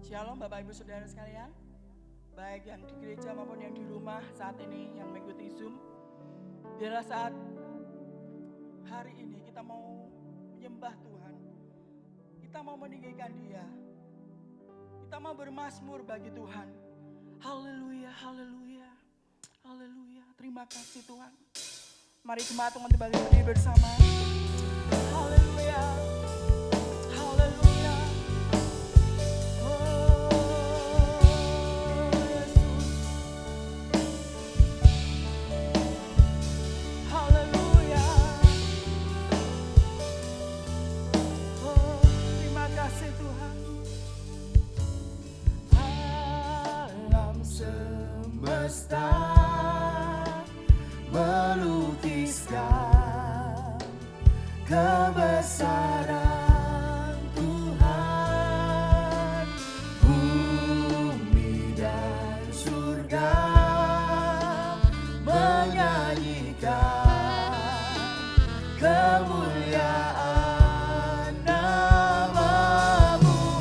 Shalom Bapak Ibu Saudara sekalian, baik yang di gereja maupun yang di rumah saat ini yang mengikuti Zoom. Biarlah saat hari ini kita mau menyembah Tuhan, kita mau meninggikan Dia, kita mau bermazmur bagi Tuhan. Haleluya, haleluya, haleluya. Terima kasih Tuhan. Mari jemaat teman-teman berdiri bersama. Haleluya, haleluya. Semesta melukiskan kebesaran Tuhan, bumi dan surga menyanyikan kemuliaan namamu.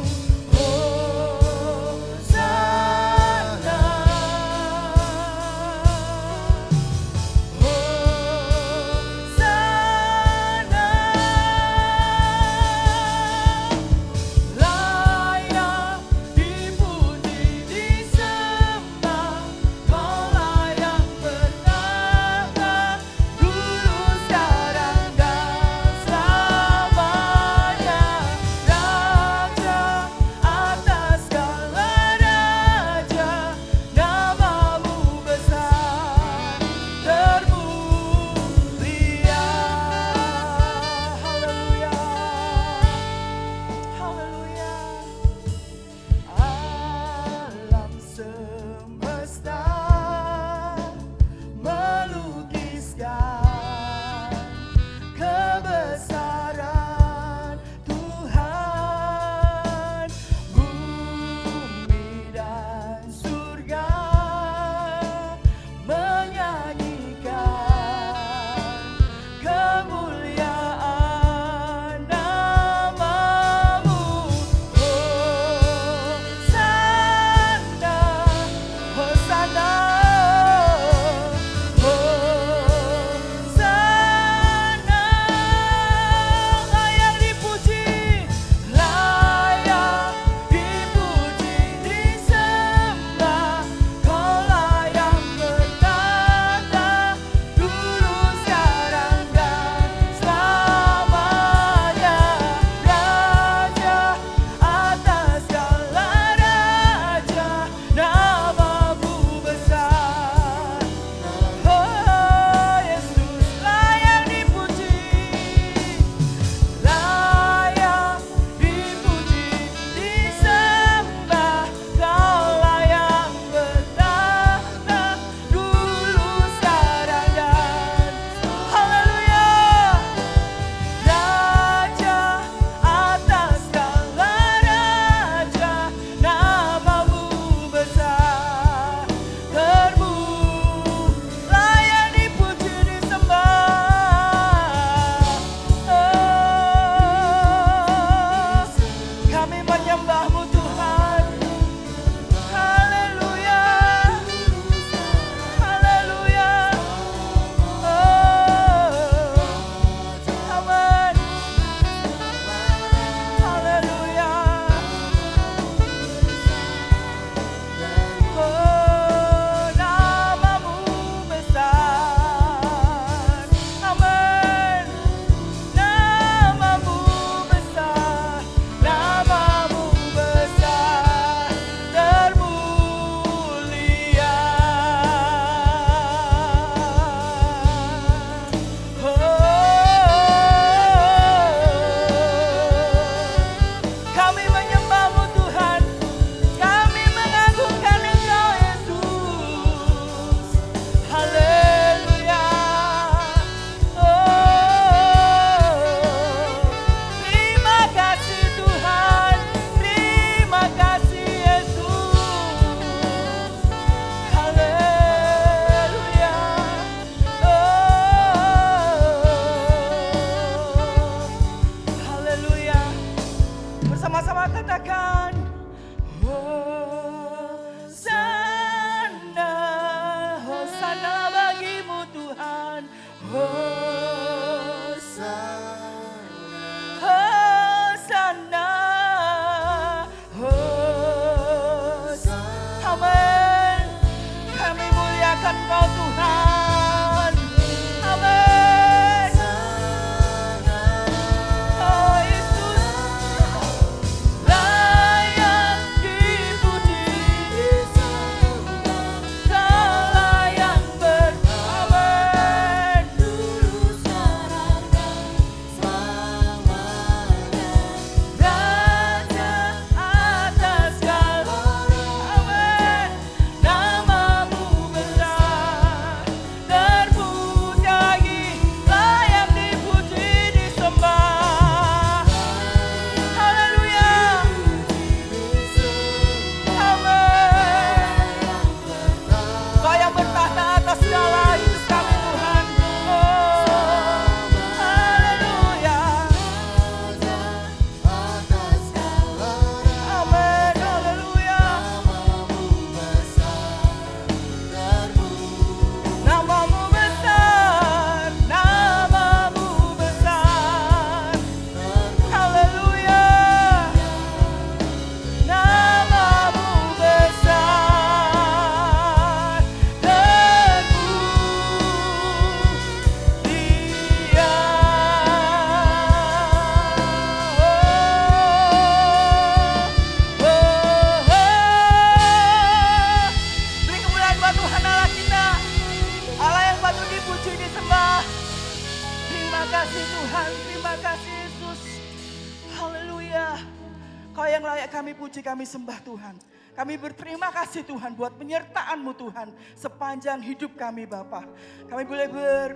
kami puji, kami sembah Tuhan. Kami berterima kasih Tuhan buat penyertaan-Mu Tuhan sepanjang hidup kami Bapa. Kami boleh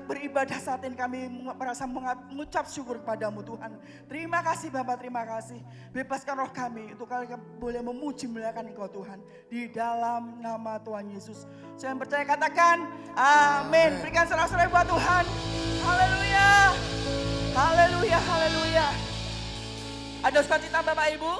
beribadah saat ini, kami merasa mengucap syukur kepadamu Tuhan. Terima kasih Bapa, terima kasih. Bebaskan roh kami untuk kami boleh memuji memuliakan Engkau Tuhan. Di dalam nama Tuhan Yesus. Saya percaya katakan amin. Berikan sorak-sorai buat Tuhan. Haleluya. Haleluya, haleluya. Ada sukacita Bapak Ibu?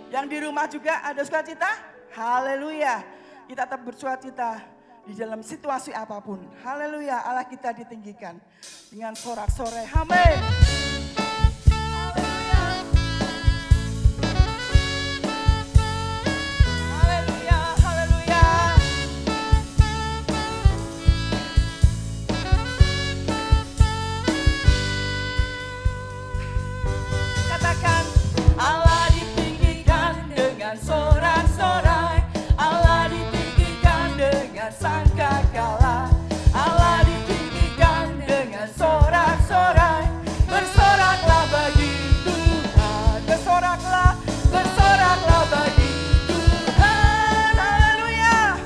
Yang di rumah juga ada sukacita? Haleluya. Kita tetap bersukacita di dalam situasi apapun. Haleluya, Allah kita ditinggikan dengan sorak-sorai. Amin. Haleluya, haleluya. Katakan Allah dengan sorak-sorai, Allah ditinggikan dengan sangkakala, Allah ditinggikan dengan sorak-sorai. Bersoraklah bagi Tuhan, bersoraklah, bersoraklah bagi Tuhan. Haleluya.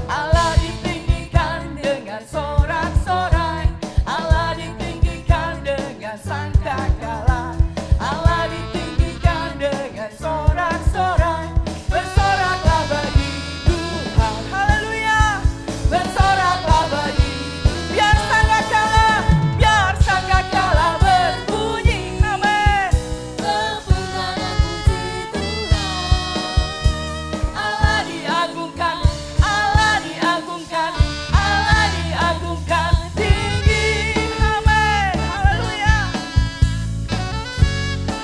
Allah ditinggikan dengan sorak-sorai, Allah ditinggikan dengan sangkakala, Allah ditinggikan dengan sorak-sorai. Bersoraklah bagi Tuhan, haleluya. Bersoraklah bagi Tuhan. Biar sangkakala berbunyi, amin. Tepuk tangan puji Tuhan. Allah diagungkan, Allah diagungkan, Allah diagungkan tinggi, amin. Haleluya,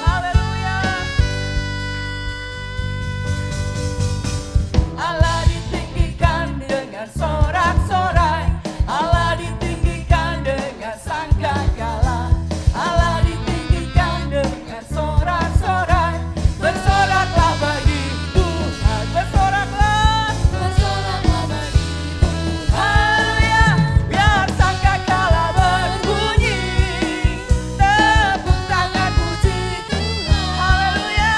haleluya. Allah ditinggikan dengan sorak-sorai, Allah ditinggikan dengan sangkakala, Allah ditinggikan dengan sorak-sorai. Bersoraklah bagi Tuhan, bersoraklah, Bersoraklah bagi Tuhan. haleluya. Biar sangkakala berbunyi, tepuk tangan puji Tuhan, haleluya.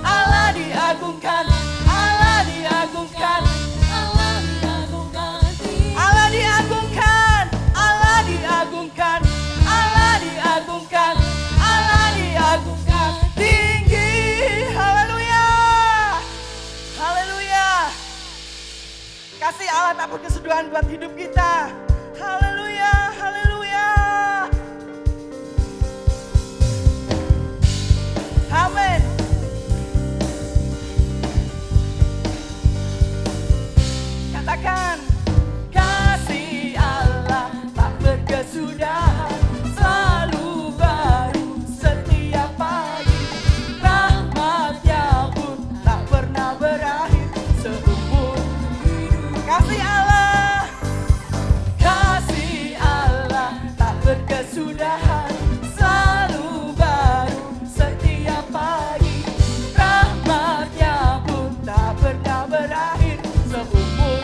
Allah diagungkan, Allah diagungkan, Allah diagungkan tinggi. Allah diagungkan, Allah diagungkan, Allah diagungkan, Allah diagungkan tinggi, haleluya, haleluya. Kasih Allah tak berkesudahan buat hidup kita, haleluya, haleluya, amin. Katakan kasih Allah tak berkesudahan, selalu baru setiap pagi, rahmatnya pun tak pernah berakhir seumur hidup. Kasih Allah tak berkesudahan, selalu baru setiap pagi, rahmatnya pun tak pernah berakhir seumur.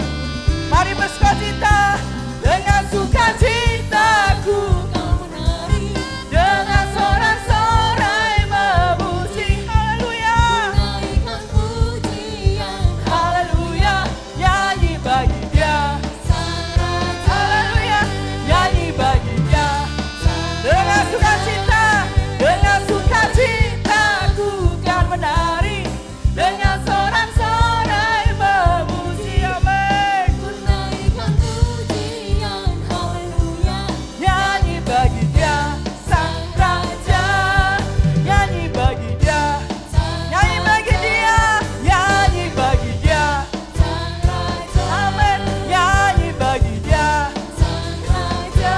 Mari bersukacita dengan sukacitaku, Kau menari, dengan sorak-sorai memuji, haleluya, menaikkan pujian. haleluya, nyanyi bagi Dia, Sang Raja, haleluya, nyanyi bagi Dia. Dengan sukacita, dengan sukacitaku kan menari, dengan sorak-sorai memuji, amin. menaikkan pujian. Haleluya. Nyanyi bagi Dia, Sang Raja, nyanyi bagi Dia, nyanyi bagi Dia, nyanyi bagi Dia, Sang Raja, amin. Nyanyi bagi Dia, Sang Raja.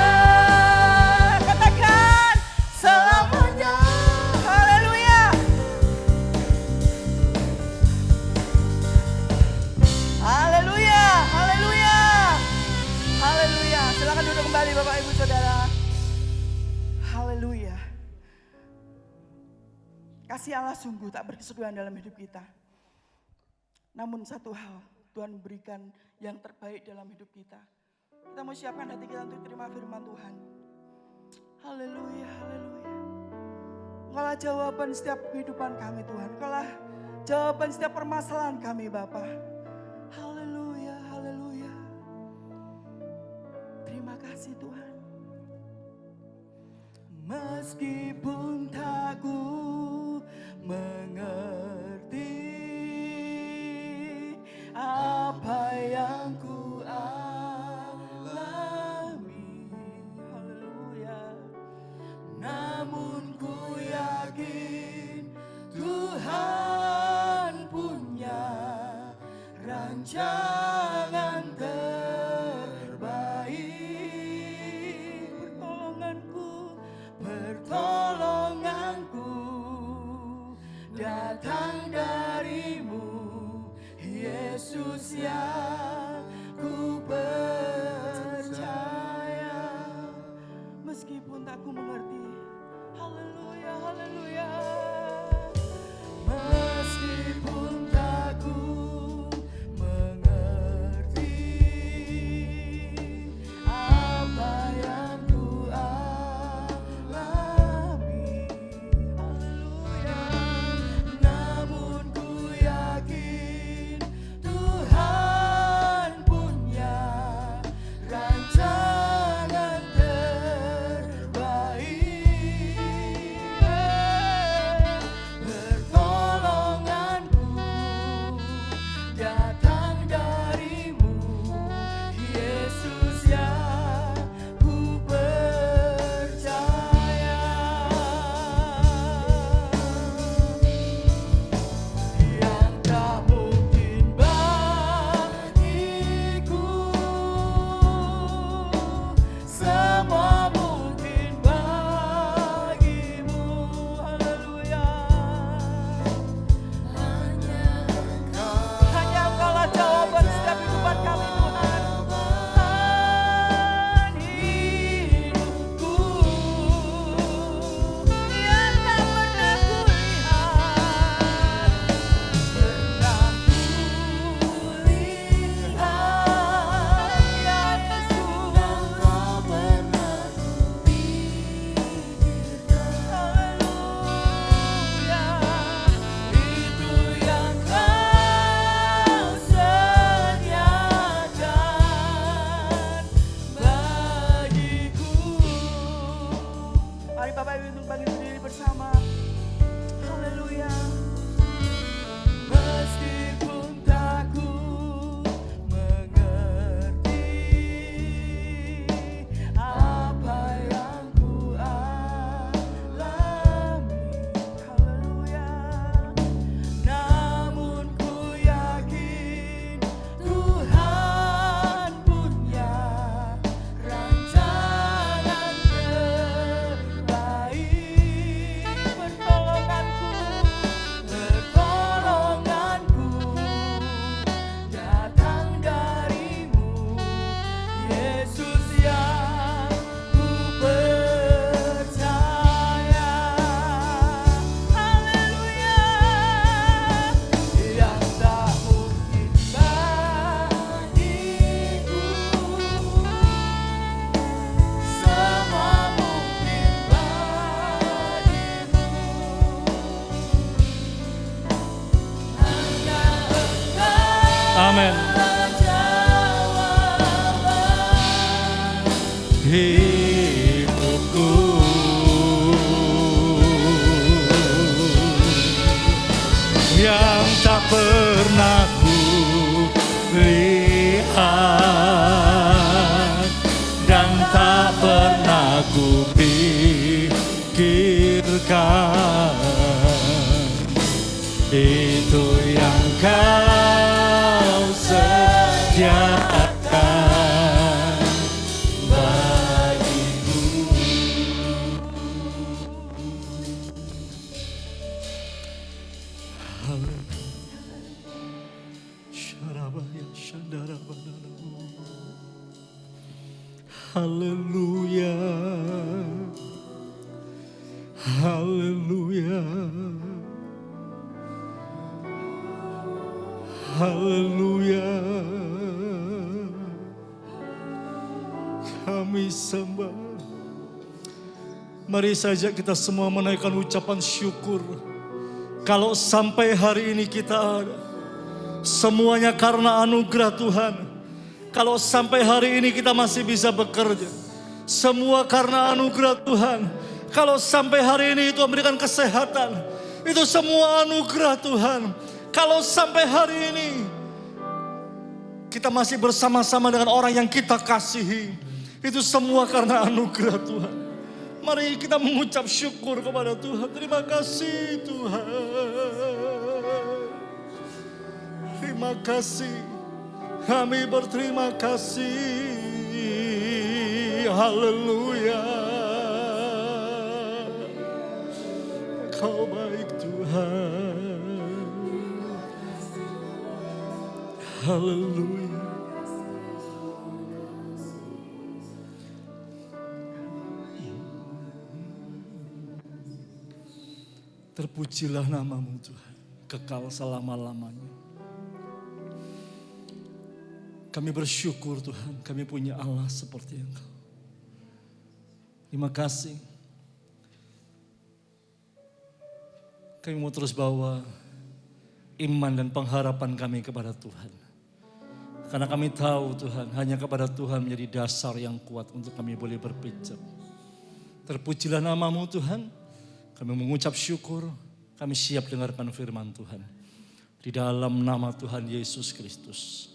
katakan selamanya, haleluya. Haleluya, haleluya, haleluya. Silakan duduk kembali Bapak Ibu Saudara. Haleluya. Kasih Allah sungguh tak berkesudahan dalam hidup kita. Namun satu hal, Tuhan memberikan yang terbaik dalam hidup kita. Kita mau siapkan hati kita untuk terima firman Tuhan. Haleluya, haleluya. Engkaulah jawaban setiap kehidupan kami Tuhan. Engkaulah jawaban setiap permasalahan kami Bapa. Haleluya, haleluya. Terima kasih Tuhan. Meskipun tak ku mengerti apa yang ku alami, haleluya. Namun ku yakin Tuhan punya rancangan terbaik. Pertolonganku datang darimu, Yesus yang ku percaya. Meskipun tak ku mengerti, haleluya, haleluya. Meskipun tak ku mengerti apa yang ku alami, haleluya. Namun ku yakin Tuhan punya rancangan terbaik. Pertolonganku datang darimu, Yesus yang ku percaya. Yang tak mungkin bagiku, semua mungkin bagimu, haleluya. Hanya Engkaulah jawaban setiap kehidupan kami Tuhan. Tuhan hidupku yang tak pernah kulihat, pernah kulihat ya Yesus, tak pernah kupikirkan, haleluya. Itu yang Kau sediakan bagiku. Mari Bapak Ibu untuk bangkit berdiri bersama. Haleluya. Meskipun tak ku mengerti apa yang ku alami, haleluya. Namun ku yakin Tuhan punya rancangan terbaik. Pertolonganku datang darimu, Yesus yang ku percaya. Haleluya. Yang tak mungkin bagiku, semua mungkin bagimu. Hanya Amin. jawaban Hidupku yang tak pernah ku lihat dan tak pernah ku pikirkan, itu yang Kau sediakan bagiku. Haleluya, haleluya, haleluya. disembah. Mari saja kita semua menaikkan ucapan syukur. Kalau sampai hari ini kita ada, semuanya karena anugerah Tuhan. Kalau sampai hari ini kita masih bisa bekerja, semua karena anugerah Tuhan. Kalau sampai hari ini itu memberikan kesehatan, itu semua anugerah Tuhan. Kalau sampai hari ini kita masih bersama-sama dengan orang yang kita kasihi, itu semua karena anugerah Tuhan. Mari kita mengucap syukur kepada Tuhan. Terima kasih Tuhan. Terima kasih. Kami berterima kasih. Haleluya. Kau baik Tuhan. Haleluya. Terpujilah namamu Tuhan, kekal selama-lamanya. Kami bersyukur Tuhan, kami punya Allah seperti Engkau. Terima kasih. Kami mau terus bawa iman dan pengharapan kami kepada Tuhan. Karena kami tahu Tuhan, hanya kepada Tuhan menjadi dasar yang kuat untuk kami boleh berpijak. Terpujilah namamu Tuhan. Kami mengucap syukur, kami siap dengarkan firman Tuhan. Di dalam nama Tuhan Yesus Kristus.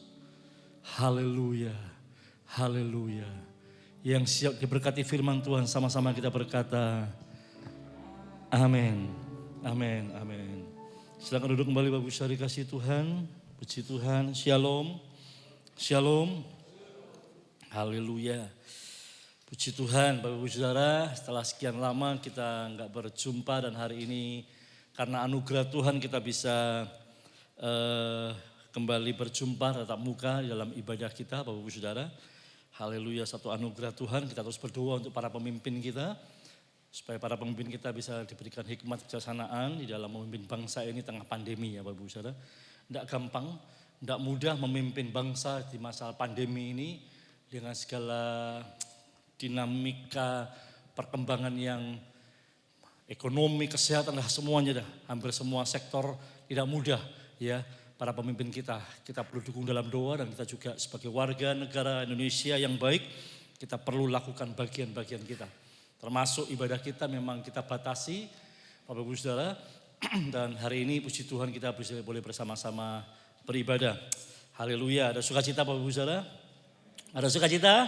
Haleluya, haleluya. Yang siap diberkati firman Tuhan, sama-sama kita berkata, amin, amin, amin. Silakan duduk kembali Bapak Ibu Saudara kasih Tuhan, puji Tuhan, shalom, shalom, haleluya. Puji Tuhan Bapak Ibu Saudara, setelah sekian lama kita nggak berjumpa dan hari ini karena anugerah Tuhan kita bisa kembali berjumpa tatap muka di dalam ibadah kita Bapak Ibu Saudara. Haleluya, satu anugerah Tuhan. Kita terus berdoa untuk para pemimpin kita, supaya para pemimpin kita bisa diberikan hikmat kebijaksanaan di dalam memimpin bangsa ini tengah pandemi ya Bapak Ibu Saudara. Tidak gampang, tidak mudah memimpin bangsa di masa pandemi ini dengan segala dinamika perkembangan yang ekonomi, kesehatan, semuanya dah. Hampir semua sektor tidak mudah ya. Para pemimpin kita perlu dukung dalam doa dan kita juga sebagai warga negara Indonesia yang baik, kita perlu lakukan bagian-bagian kita. Termasuk ibadah kita memang kita batasi, Bapak Ibu Saudara. Dan hari ini puji Tuhan kita boleh bersama-sama beribadah. Haleluya, ada sukacita Bapak Ibu Saudara? Ada sukacita?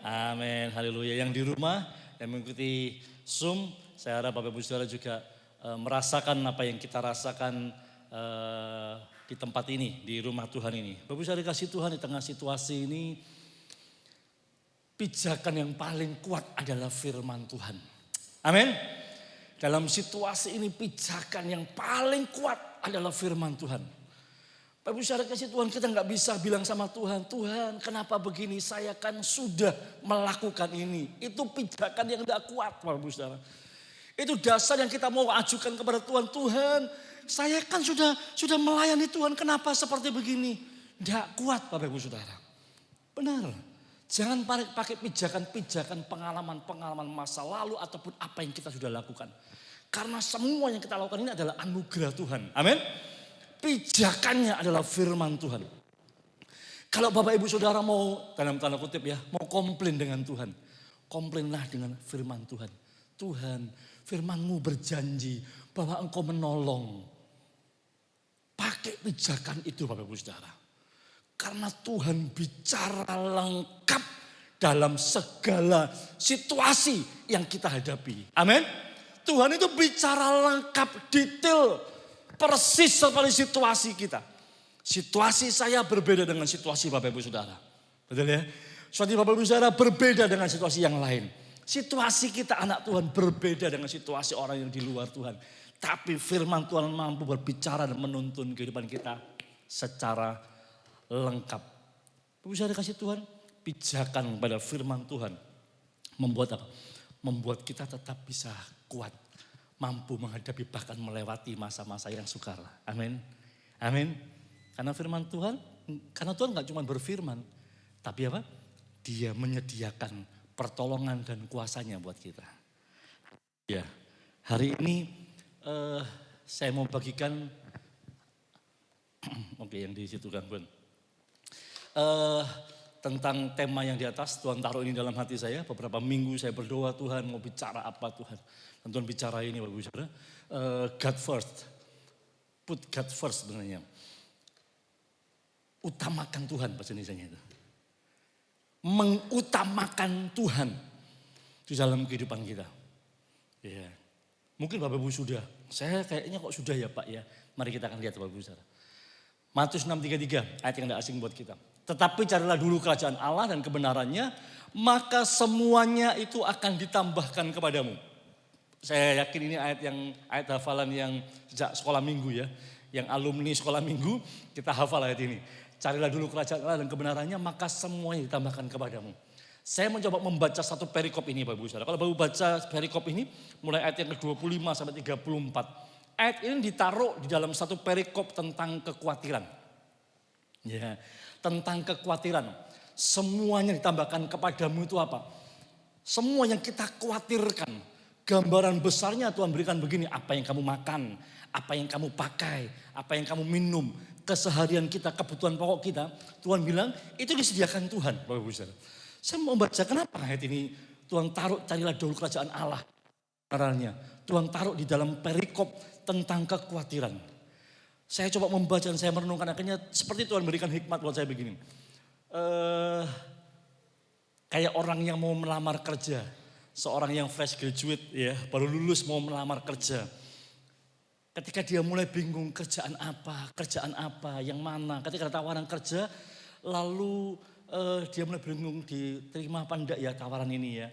Amin, haleluya. Yang di rumah, yang mengikuti Zoom, saya harap Bapak Ibu Saudara juga merasakan apa yang kita rasakan di tempat ini, di rumah Tuhan ini. Bapak Ibu Saudara kasih Tuhan, di tengah situasi ini, pijakan yang paling kuat adalah firman Tuhan. Amin. Dalam situasi ini pijakan yang paling kuat adalah firman Tuhan. Bapak Ibu Saudara kasih Tuhan, kita nggak bisa bilang sama Tuhan, Tuhan kenapa begini, saya kan sudah melakukan ini. Itu pijakan yang tidak kuat Bapak Ibu Saudara. Itu dasar yang kita mau ajukan kepada Tuhan. Tuhan, saya kan sudah melayani Tuhan, kenapa seperti begini? Tidak kuat Bapak Ibu Saudara. Benar, jangan pakai pijakan-pijakan pengalaman-pengalaman masa lalu ataupun apa yang kita sudah lakukan. Karena semua yang kita lakukan ini adalah anugerah Tuhan. Amin. Pijakannya adalah firman Tuhan. Kalau Bapak Ibu Saudara mau, dalam tanda kutip ya, mau komplain dengan Tuhan, komplainlah dengan firman Tuhan. Tuhan, firman-Mu berjanji bahwa Engkau menolong. Pakai pijakan itu Bapak Ibu Saudara. Karena Tuhan bicara lengkap dalam segala situasi yang kita hadapi. Amin. Tuhan itu bicara lengkap, detail, persis seperti situasi kita. Situasi saya berbeda dengan situasi Bapak Ibu Saudara. Betul ya? Situasi Bapak Ibu Saudara berbeda dengan situasi yang lain. Situasi kita anak Tuhan berbeda dengan situasi orang yang di luar Tuhan. Tapi firman Tuhan mampu berbicara dan menuntun kehidupan kita secara lengkap. Bapak Ibu Saudara kasih Tuhan, pijakan pada firman Tuhan membuat apa? Membuat kita tetap bisa kuat. Mampu menghadapi bahkan melewati masa-masa yang sukar. Amin. Amin. Karena firman Tuhan, karena Tuhan gak cuma berfirman. Tapi apa? Dia menyediakan pertolongan dan kuasanya buat kita. Ya, hari ini saya mau bagikan, oke yang di situ kan Bun. Tentang tema yang di atas, Tuhan taruh ini dalam hati saya. Beberapa minggu saya berdoa, Tuhan mau bicara apa Tuhan. Dan Tuhan bicara ini Bapak Ibu Saudara, God first. Put God first sebenarnya. Utamakan Tuhan bahasa Indonesianya itu. Mengutamakan Tuhan di dalam kehidupan kita. Ya. Mungkin Bapak Ibu sudah, saya kayaknya kok sudah ya Pak ya. Mari kita akan lihat Bapak Ibu Saudara. Matius 6:33, ayat yang tidak asing buat kita. Tetapi carilah dulu kerajaan Allah dan kebenarannya, maka semuanya itu akan ditambahkan kepadamu. Saya yakin ini ayat hafalan yang sejak sekolah minggu ya. Yang alumni sekolah minggu, kita hafal ayat ini. Carilah dulu kerajaan Allah dan kebenarannya, maka semuanya ditambahkan kepadamu. Saya mencoba membaca satu perikop ini Bapak Ibu Saudara. Kalau Bapak baca perikop ini, mulai ayat yang ke-25 sampai 34. Ayat ini ditaruh di dalam satu perikop tentang kekhawatiran. Ya, tentang kekhawatiran. Semuanya ditambahkan kepadamu itu apa? Semua yang kita khawatirkan. Gambaran besarnya Tuhan berikan begini, apa yang kamu makan, apa yang kamu pakai, apa yang kamu minum, keseharian kita, kebutuhan pokok kita, Tuhan bilang itu disediakan Tuhan, Bapak Ibu Saudara. Saya mau baca kenapa ayat ini Tuhan taruh carilah dulu kerajaan Allah. Caranya Tuhan taruh di dalam perikop tentang kekhawatiran. Saya coba membaca dan saya merenungkan akhirnya seperti Tuhan berikan hikmat buat saya begini. Kayak orang yang mau melamar kerja. Seorang yang fresh graduate ya, baru lulus mau melamar kerja. Ketika dia mulai bingung kerjaan apa, yang mana. Ketika ada tawaran kerja, lalu dia mulai bingung diterima apa enggak ya tawaran ini ya.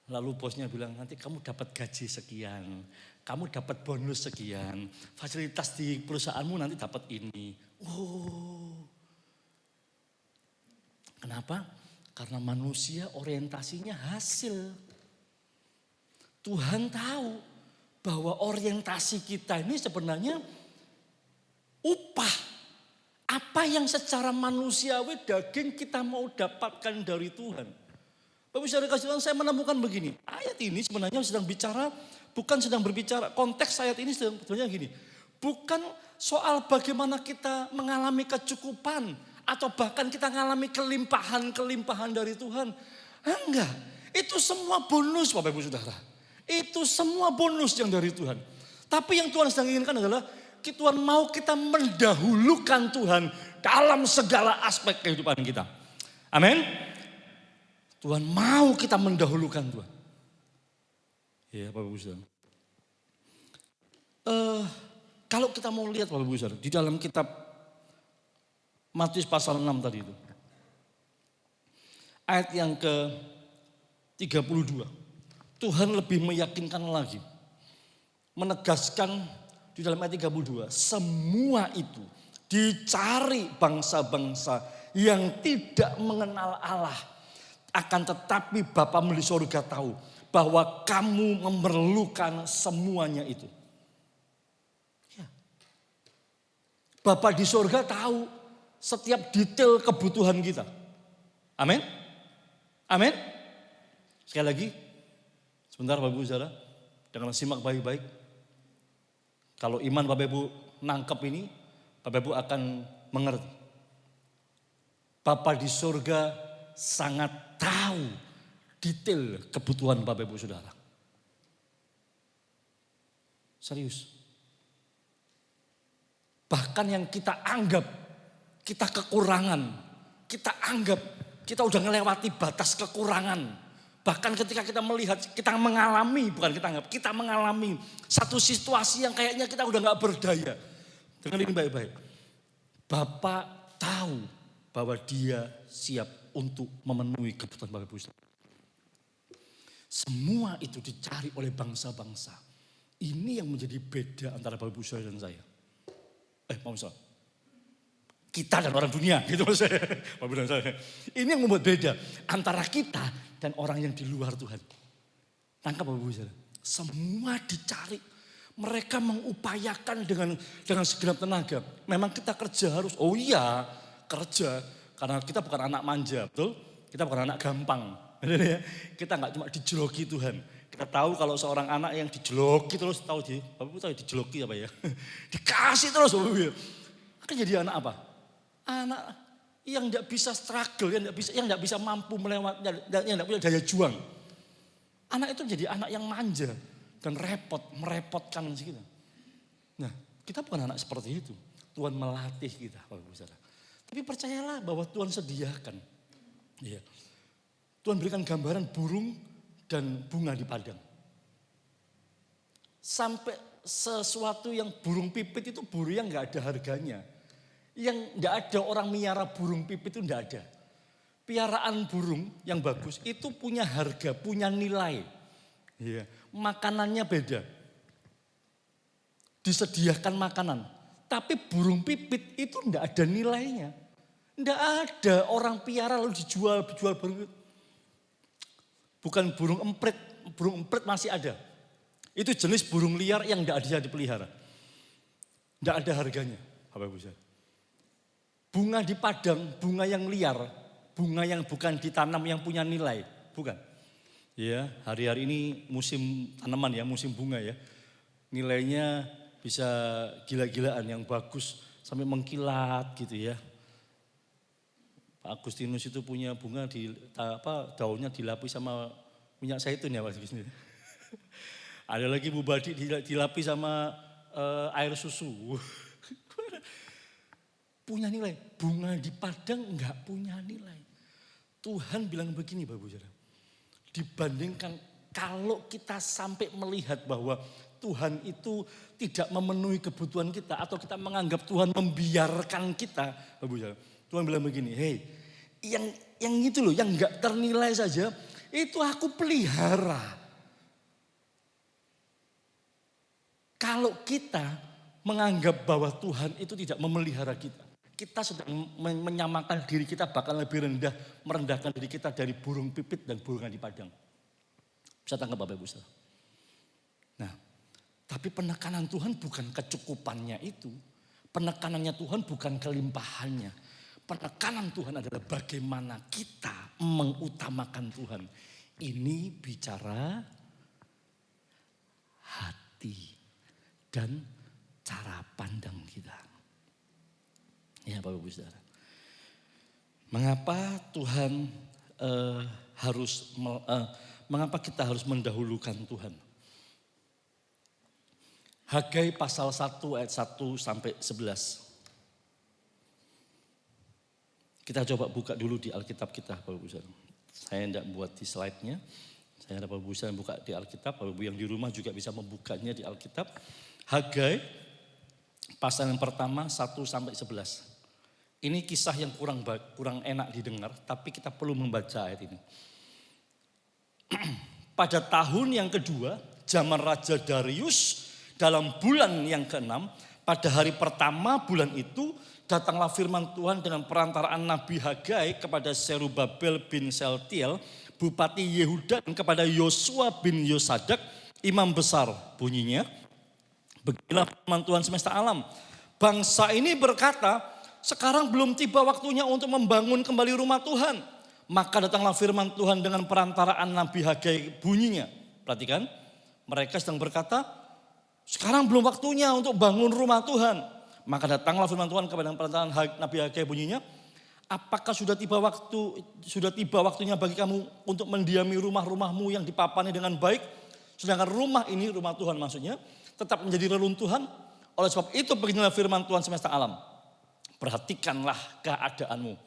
Lalu bosnya bilang nanti kamu dapat gaji sekian, kamu dapat bonus sekian, fasilitas di perusahaanmu nanti dapat ini. Oh, kenapa? Karena manusia orientasinya hasil. Tuhan tahu bahwa orientasi kita ini sebenarnya upah. Apa yang secara manusiawi daging kita mau dapatkan dari Tuhan. Bapak Ibu Saudara kasih Tuhan, saya menemukan begini. Ayat ini sebenarnya bukan sedang berbicara, konteks ayat ini sebenarnya gini. Bukan soal bagaimana kita mengalami kecukupan. Atau bahkan kita mengalami kelimpahan dari Tuhan. Enggak, itu semua bonus Bapak Ibu Saudara. Itu semua bonus yang dari Tuhan. Tapi yang Tuhan sedang inginkan adalah Tuhan mau kita mendahulukan Tuhan dalam segala aspek kehidupan kita. Amin. Tuhan mau kita mendahulukan Tuhan. Ya Bapak Ibu Saudara. Kalau kita mau lihat Bapak Ibu Saudara, di dalam kitab Matius pasal 6 tadi itu. Ayat yang ke-32. Tuhan lebih meyakinkan lagi. Menegaskan di dalam ayat 32. Semua itu dicari bangsa-bangsa yang tidak mengenal Allah. Akan tetapi Bapamu di surga tahu bahwa kamu memerlukan semuanya itu. Ya. Bapa di surga tahu setiap detail kebutuhan kita. Amin. Amin. Sekali lagi. Sebentar Bapak Ibu Saudara. Jangan simak baik-baik. Kalau iman Bapak Ibu nangkep ini. Bapak Ibu akan mengerti. Bapa di surga sangat tahu detail kebutuhan Bapak Ibu Saudara. Serius. Bahkan yang kita anggap kita kekurangan, kita anggap kita udah melewati batas kekurangan. Bahkan ketika kita melihat, kita mengalami, bukan kita anggap, kita mengalami satu situasi yang kayaknya kita udah gak berdaya. Dengar ini baik-baik. Bapak tahu bahwa dia siap untuk memenuhi kebutuhan Bapak Ibu. Semua itu dicari oleh bangsa-bangsa. Ini yang menjadi beda antara Bapak Ibu dan saya. Kita dan orang dunia, gitu maksud saya. Ini yang membuat beda antara kita dan orang yang di luar Tuhan. Tangkap Bapak Ibu Saudara. Semua dicari. Mereka mengupayakan dengan segenap tenaga. Memang kita kerja harus, oh iya kerja. Karena kita bukan anak manja, betul? Kita bukan anak gampang. Ya. Kita nggak cuma dijeloki Tuhan. Kita tahu kalau seorang anak yang dijeloki terus, tahu Bapak Ibu tahu dijeloki apa ya? Dikasih terus Bapak Ibu. Akan jadi anak apa? Anak yang tidak bisa struggle, yang tidak bisa mampu melewati, yang tidak punya daya juang. Anak itu jadi anak yang manja dan merepotkan kita. Nah, kita bukan anak seperti itu. Tuhan melatih kita, Bapak Ibu Saudara. Tapi percayalah bahwa Tuhan sediakan. Ya. Tuhan berikan gambaran burung dan bunga di padang. Sampai sesuatu yang burung pipit itu burung yang nggak ada harganya. Yang nggak ada orang miara burung pipit itu nggak ada. Piaraan burung yang bagus itu punya harga, punya nilai. Ya. Makanannya beda. Disediakan makanan. Tapi burung pipit itu nggak ada nilainya. Nggak ada orang piara lalu dijual burung pipit. Bukan burung emprit masih ada. Itu jenis burung liar yang nggak bisa dipelihara. Nggak ada harganya, Bapak Ibu. Bunga di padang, bunga yang liar, bunga yang bukan ditanam yang punya nilai, bukan. Ya, hari-hari ini musim tanaman ya, musim bunga ya. Nilainya bisa gila-gilaan yang bagus sampai mengkilat gitu ya. Pak Agustinus itu punya bunga daunnya dilapis sama minyak zaitun ya Pak Agustinus. Ada lagi Bu Badi dilapis sama air susu. Punya nilai. Bunga di padang enggak punya nilai. Tuhan bilang begini Bapak Ibu Saudara. Dibandingkan kalau kita sampai melihat bahwa Tuhan itu tidak memenuhi kebutuhan kita atau kita menganggap Tuhan membiarkan kita, Bapak Ibu Saudara. Tuhan bilang begini, hey, yang itu loh, yang enggak ternilai saja, itu aku pelihara. Kalau kita menganggap bahwa Tuhan itu tidak memelihara kita sedang menyamakan diri kita bahkan lebih rendah, merendahkan diri kita dari burung pipit dan burung di padang. Bisa tangkap Bapak Ibu Saudara? Nah, tapi penekanan Tuhan bukan kecukupannya itu. Penekanannya Tuhan bukan kelimpahannya. Penekanan Tuhan adalah bagaimana kita mengutamakan Tuhan. Ini bicara hati dan cara pandang kita. Ya Bapak Ibu Saudara. Mengapa Tuhan mengapa kita harus mendahulukan Tuhan? Hagai pasal 1 ayat 1 sampai 11. Kita coba buka dulu di Alkitab kita Bapak Ibu Saudara. Saya tidak buat di slide-nya. Saya harap Bapak Ibu Saudara buka di Alkitab. Bapak Ibu yang di rumah juga bisa membukanya di Alkitab. Hagai pasal yang pertama 1 sampai 11. Ini kisah yang kurang enak didengar, tapi kita perlu membaca ayat ini. Pada tahun yang kedua, zaman Raja Darius, dalam bulan yang ke-6, pada hari pertama bulan itu, datanglah firman Tuhan dengan perantaraan Nabi Hagai kepada Serubabel bin Seltiel, Bupati Yehuda, dan kepada Yosua bin Yosadak, imam besar. Bunyinya, beginilah firman Tuhan semesta alam. Bangsa ini berkata, sekarang belum tiba waktunya untuk membangun kembali rumah Tuhan. Maka datanglah firman Tuhan dengan perantaraan Nabi Hagai, bunyinya. Perhatikan, mereka sedang berkata, sekarang belum waktunya untuk bangun rumah Tuhan. Maka datanglah firman Tuhan kepada perantaraan Nabi Hagai, bunyinya. Apakah sudah tiba waktunya bagi kamu untuk mendiami rumah-rumahmu yang dipapani dengan baik. Sedangkan rumah ini, rumah Tuhan maksudnya, tetap menjadi reruntuhan. Oleh sebab itu beginilah firman Tuhan semesta alam. Perhatikanlah keadaanmu.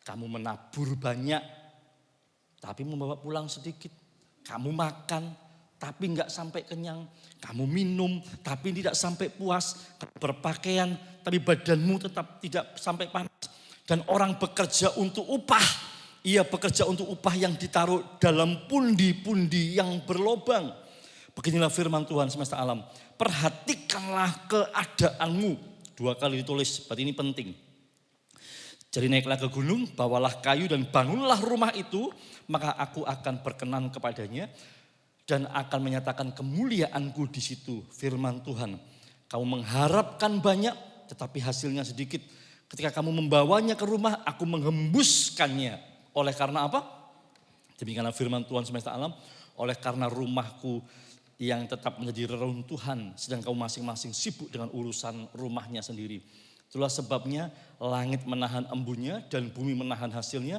Kamu menabur banyak, tapi membawa pulang sedikit. Kamu makan, tapi enggak sampai kenyang. Kamu minum, tapi tidak sampai puas. Kamu berpakaian, tapi badanmu tetap tidak sampai panas. Dan orang bekerja untuk upah. Ia bekerja untuk upah yang ditaruh dalam pundi-pundi yang berlobang. Beginilah firman Tuhan semesta alam. Perhatikanlah keadaanmu. 2 kali ditulis, berarti ini penting. Jadi naiklah ke gunung, bawalah kayu dan bangunlah rumah itu, maka aku akan berkenan kepadanya dan akan menyatakan kemuliaanku di situ. Firman Tuhan, kamu mengharapkan banyak tetapi hasilnya sedikit. Ketika kamu membawanya ke rumah, aku menghembuskannya. Oleh karena apa? Demikianlah firman Tuhan semesta alam, oleh karena rumahku yang tetap menjadi reruntuhan, sedang kamu masing-masing sibuk dengan urusan rumahnya sendiri. Itulah sebabnya langit menahan embunnya dan bumi menahan hasilnya.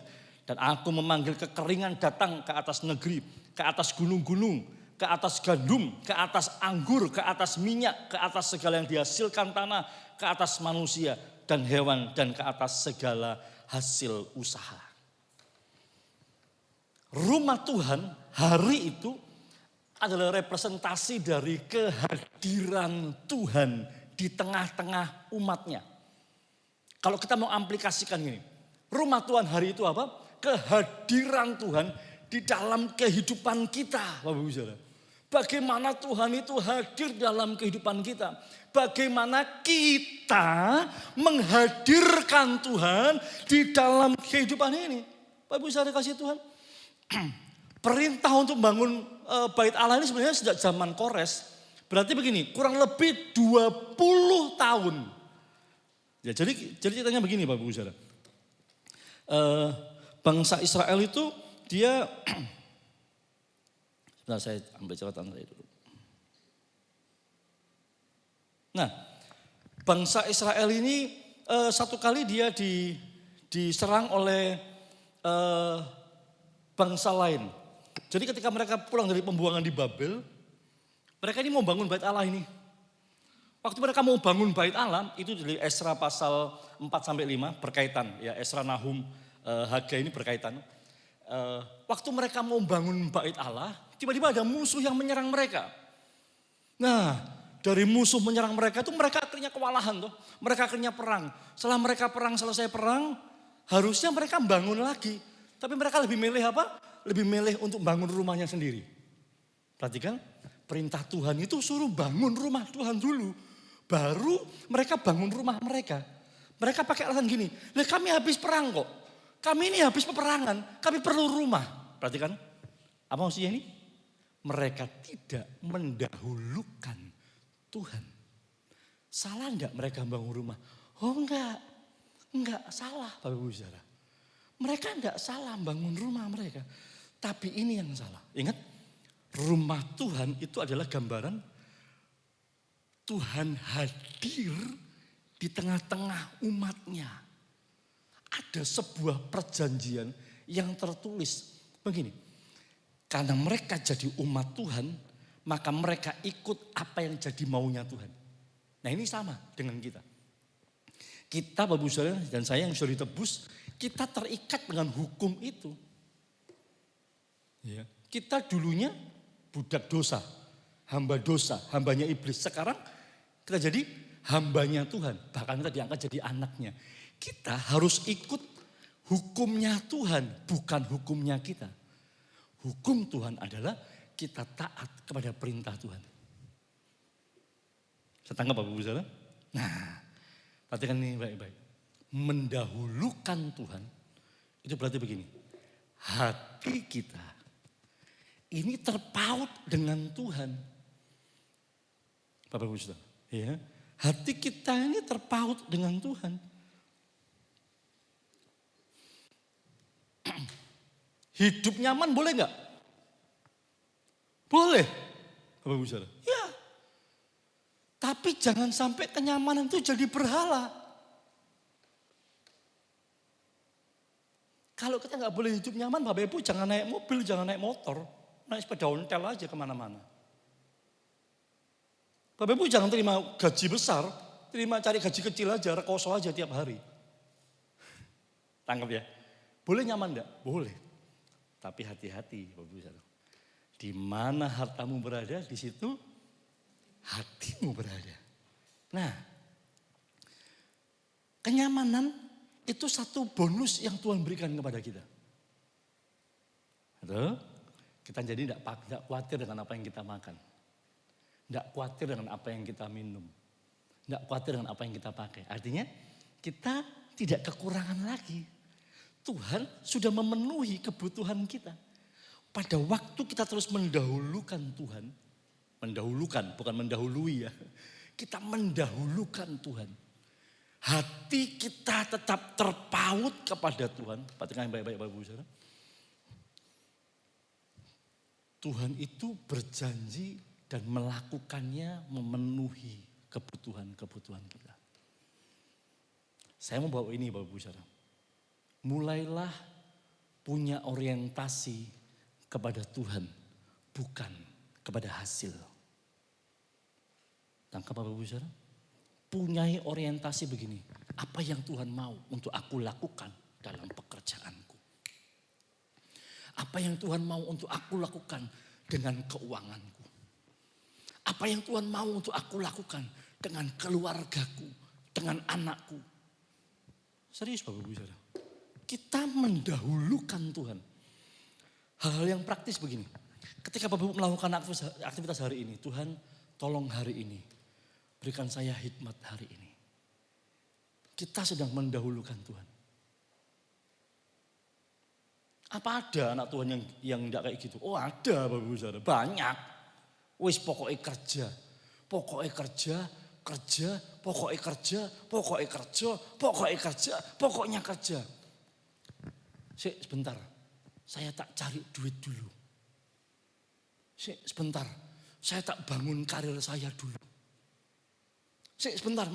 Dan aku memanggil kekeringan datang ke atas negeri, ke atas gunung-gunung, ke atas gandum, ke atas anggur, ke atas minyak, ke atas segala yang dihasilkan tanah, ke atas manusia dan hewan, dan ke atas segala hasil usaha. Rumah Tuhan hari itu adalah representasi dari kehadiran Tuhan di tengah-tengah umatnya. Kalau kita mau aplikasikan ini, rumah Tuhan hari itu apa? Kehadiran Tuhan di dalam kehidupan kita, Bapak Ibu Saudara. Bagaimana Tuhan itu hadir dalam kehidupan kita. Bagaimana kita menghadirkan Tuhan di dalam kehidupan ini. Bapak Ibu Saudara kasih Tuhan. Perintah untuk bangun bait Allah ini sebenarnya sejak zaman Kores. Berarti begini, kurang lebih 20 tahun. Ya, jadi ceritanya begini Bapak Ibu Saudara. Bangsa Israel itu dia, sebentar saya ambil catatan saya dulu. Nah, bangsa Israel ini satu kali dia diserang oleh bangsa lain. Jadi ketika mereka pulang dari pembuangan di Babel, mereka ini mau bangun bait Allah ini. Waktu mereka mau bangun bait Allah, itu dari Esra pasal 4-5 berkaitan. Ya, Esra, Nahum, Hagai ini berkaitan. Waktu mereka mau bangun bait Allah, tiba-tiba ada musuh yang menyerang mereka. Nah, dari musuh menyerang mereka itu mereka akhirnya kewalahan tuh. Mereka akhirnya perang. Setelah mereka perang, selesai perang, harusnya mereka bangun lagi. Tapi mereka lebih milih apa? Lebih milih untuk bangun rumahnya sendiri. Perhatikan, perintah Tuhan itu suruh bangun rumah Tuhan dulu. Baru mereka bangun rumah mereka. Mereka pakai alasan gini, "Lah kami habis perang kok. Kami ini habis peperangan, kami perlu rumah." Perhatikan, apa maksudnya ini? Mereka tidak mendahulukan Tuhan. Salah enggak mereka bangun rumah? Oh enggak salah Bapak Ibu Saudara. Mereka enggak salah bangun rumah mereka. Tapi ini yang salah. Ingat, rumah Tuhan itu adalah gambaran Tuhan hadir di tengah-tengah umatnya. Ada sebuah perjanjian yang tertulis begini. Karena mereka jadi umat Tuhan, maka mereka ikut apa yang jadi maunya Tuhan. Nah ini sama dengan kita. Kita Bapak Ibu Saudara dan saya yang sudah ditebus, kita terikat dengan hukum itu. Ya. Kita dulunya budak dosa, hambanya iblis. Sekarang kita jadi hambanya Tuhan, bahkan kita diangkat jadi anaknya. Kita harus ikut hukumnya Tuhan, bukan hukumnya kita. Hukum Tuhan adalah kita taat kepada perintah Tuhan. Saya tangkap Bapak Ibu Saudara? Nah, perhatikan ini baik-baik. Mendahulukan Tuhan, itu berarti begini. Hati kita ini terpaut dengan Tuhan. Bapak Ibu Saudara, ya. Hati kita ini terpaut dengan Tuhan. Hidup nyaman boleh enggak? Boleh. Bapak Ibu Saudara. Ya. Tapi jangan sampai kenyamanan itu jadi berhala. Kalau kita nggak boleh hidup nyaman, Bapak Ibu jangan naik mobil, jangan naik motor. Naik sepeda ontel aja kemana-mana. Bapak Ibu jangan terima gaji besar, cari gaji kecil aja, rekoso aja tiap hari. Tangkap ya. Boleh nyaman enggak? Boleh. Tapi hati-hati Bapak Ibu Saudara. Di mana hartamu berada, di situ hatimu berada. Nah, kenyamanan itu satu bonus yang Tuhan berikan kepada kita. Betul? Kita jadi tidak khawatir dengan apa yang kita makan. Tidak khawatir dengan apa yang kita minum. Tidak khawatir dengan apa yang kita pakai. Artinya kita tidak kekurangan lagi. Tuhan sudah memenuhi kebutuhan kita. Pada waktu kita terus mendahulukan Tuhan. Mendahulukan, bukan mendahului ya. Kita mendahulukan Tuhan. Hati kita tetap terpaut kepada Tuhan. Perhatikan baik-baik Bapak Ibu Saudara. Tuhan itu berjanji dan melakukannya memenuhi kebutuhan-kebutuhan kita. Saya mau bawa ini Bapak Ibu Saudara. Mulailah punya orientasi kepada Tuhan, bukan kepada hasil. Tangkap Bapak Ibu Saudara? Punyai orientasi begini, apa yang Tuhan mau untuk aku lakukan dalam pekerjaanku. Apa yang Tuhan mau untuk aku lakukan dengan keuanganku. Apa yang Tuhan mau untuk aku lakukan dengan keluargaku, dengan anakku. Serius Bapak Ibu Saudara. Kita mendahulukan Tuhan. Hal-hal yang praktis begini. Ketika Bapak Ibu melakukan aktivitas hari ini, Tuhan tolong hari ini. Berikan saya hikmat hari ini. Kita sedang mendahulukan Tuhan. Apa ada anak Tuhan yang enggak kayak gitu? Oh ada Bapak Ibu Saudara, banyak. Wis pokoknya kerja. Pokoknya kerja, pokoknya kerja, pokoknya kerja, pokoknya kerja, pokoknya kerja. Sebentar, saya tak cari duit dulu. Sebentar, saya tak bangun karir saya dulu. Sebentar.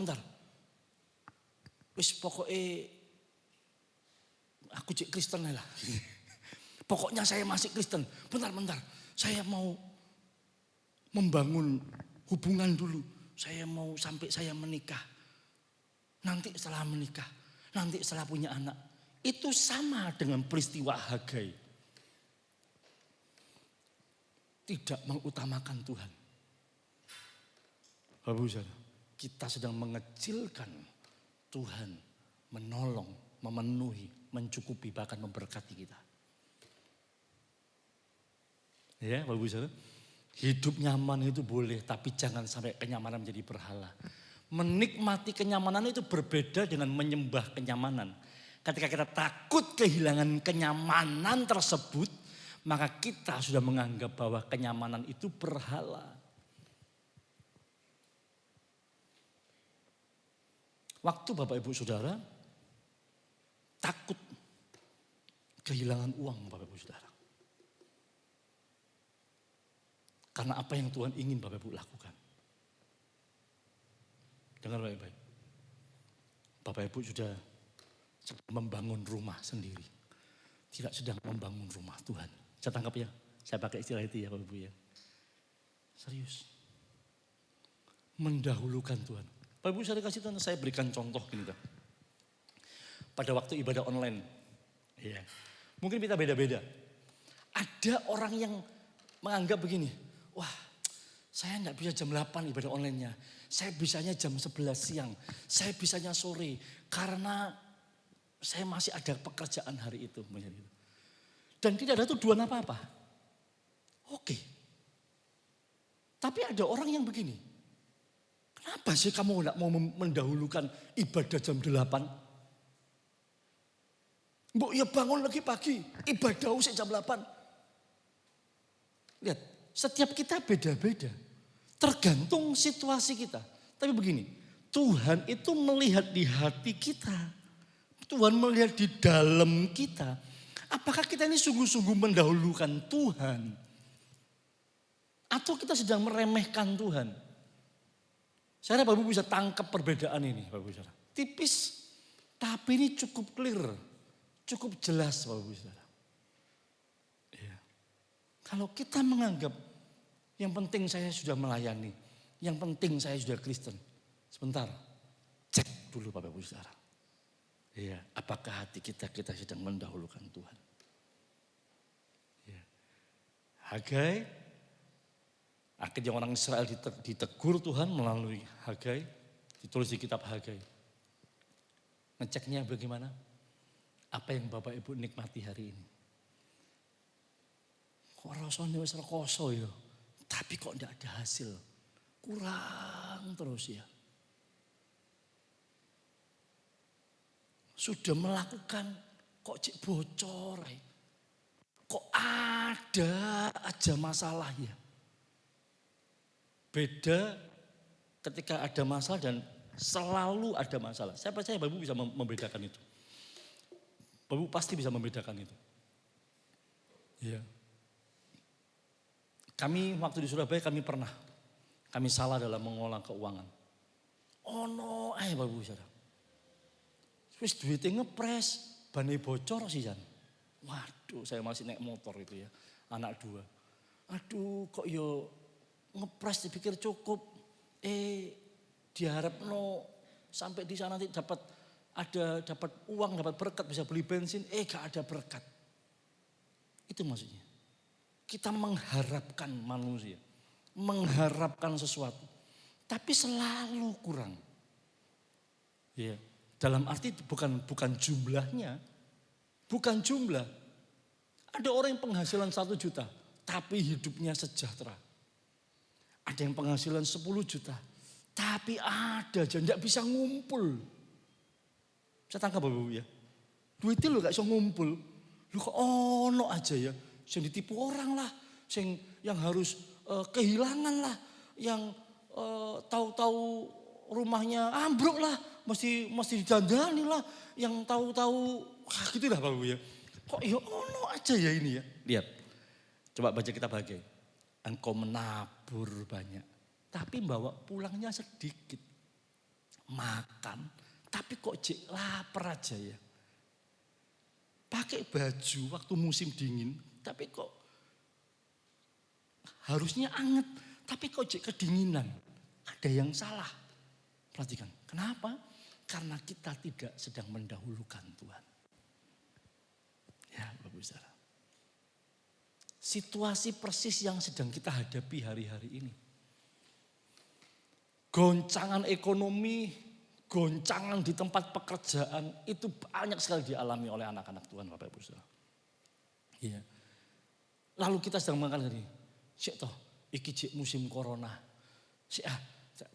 Wis pokoknya aku cek Kristen lah. Pokoknya saya masih Kristen. Bentar. Saya mau membangun hubungan dulu. Saya mau sampai saya menikah. Nanti setelah menikah. Nanti setelah punya anak. Itu sama dengan peristiwa Hagai. Tidak mengutamakan Tuhan. Bapak Ibu Saudara, kita sedang mengecilkan Tuhan menolong, memenuhi, mencukupi, bahkan memberkati kita. Ya Bapak Ibu Saudara, hidup nyaman itu boleh, tapi jangan sampai kenyamanan menjadi berhala. Menikmati kenyamanan itu berbeda dengan menyembah kenyamanan. Ketika kita takut kehilangan kenyamanan tersebut, maka kita sudah menganggap bahwa kenyamanan itu berhala. Waktu Bapak Ibu Saudara takut kehilangan uang Bapak Ibu Saudara. Karena apa yang Tuhan ingin Bapak Ibu lakukan. Dengar baik-baik. Bapak Ibu sudah membangun rumah sendiri. Tidak sedang membangun rumah Tuhan. Saya tangkap ya. Saya pakai istilah itu ya Bapak Ibu ya. Serius. Mendahulukan Tuhan. Bapak Ibu saya berikan contoh gini kan. Pada waktu ibadah online. Ya. Mungkin kita beda-beda. Ada orang yang menganggap begini. Wah, saya enggak bisa jam 8 ibadah online-nya. Saya bisanya jam 11 siang. Saya bisanya sore. Karena saya masih ada pekerjaan hari itu. Dan tidak ada tujuan apa-apa. Oke. Tapi ada orang yang begini. Kenapa sih kamu enggak mau mendahulukan ibadah jam 8? Mbok ya bangun lagi pagi. Ibadah usai jam 8. Lihat. Setiap kita beda-beda. Tergantung situasi kita. Tapi begini, Tuhan itu melihat di hati kita. Tuhan melihat di dalam kita. Apakah kita ini sungguh-sungguh mendahulukan Tuhan? Atau kita sedang meremehkan Tuhan? Saya harap Bapak Ibu bisa tangkap perbedaan ini. Bapak Ibu saudara. Tipis, tapi ini cukup clear. Cukup jelas Bapak Ibu saudara. Kalau kita menganggap yang penting saya sudah melayani, yang penting saya sudah Kristen. Sebentar, cek dulu Bapak Ibu Saudara. Ya, apakah hati kita sedang mendahulukan Tuhan? Ya. Hagai, akhirnya orang Israel ditegur Tuhan melalui Hagai, ditulis di kitab Hagai. Ngeceknya bagaimana? Apa yang Bapak Ibu nikmati hari ini? Kok rasanya wis rekoso ya, tapi kok enggak ada hasil. Kurang terus ya. Sudah melakukan kok cik bocor ya. Kok ada aja masalah ya. Beda ketika ada masalah dan selalu ada masalah. Saya percaya Bapak Ibu bisa membedakan itu. Bapak Ibu pasti bisa membedakan itu. Ya. Kami waktu di Surabaya kami salah dalam mengolah keuangan. Oh no, Bapak Ibu Saudara. Wis duitnya ngepres, bannya bocor sih Jan. Waduh, saya masih naik motor itu ya, anak 2. Aduh, kok yo ngepres dipikir cukup. Diharap no sampai di sana nanti dapat uang, dapat berkat, bisa beli bensin. Gak ada berkat. Itu maksudnya. Kita mengharapkan manusia, mengharapkan sesuatu, tapi selalu kurang. Ya, dalam arti bukan jumlahnya, bukan jumlah. Ada orang yang penghasilan 1 juta, tapi hidupnya sejahtera. Ada yang penghasilan 10 juta, tapi ada aja tidak bisa ngumpul. Saya tangkap Bapak Ibu ya, duitnya lo gak bisa ngumpul, lu kok ono aja ya. Yang ditipu orang lah, yang harus kehilangan lah, yang tahu-tahu rumahnya ambruk lah, mesti didandani lah, yang tahu-tahu gitu lah Bapak Ibu ya. Kok ya ono aja ya ini ya. Lihat, coba baca kita bagai. Engkau menabur banyak, tapi bawa pulangnya sedikit. Makan, tapi kok lapar aja ya. Pakai baju waktu musim dingin, tapi kok harusnya anget, tapi kok kedinginan. Ada yang salah. Perhatikan, kenapa? Karena kita tidak sedang mendahulukan Tuhan. Ya, Bapak Saudara. Situasi persis yang sedang kita hadapi hari-hari ini. Goncangan ekonomi, goncangan di tempat pekerjaan itu banyak sekali dialami oleh anak-anak Tuhan, Bapak Ibu Saudara. Iya. Lalu kita sedang mengatakan ini, sik toh, iki cik musim corona. Sik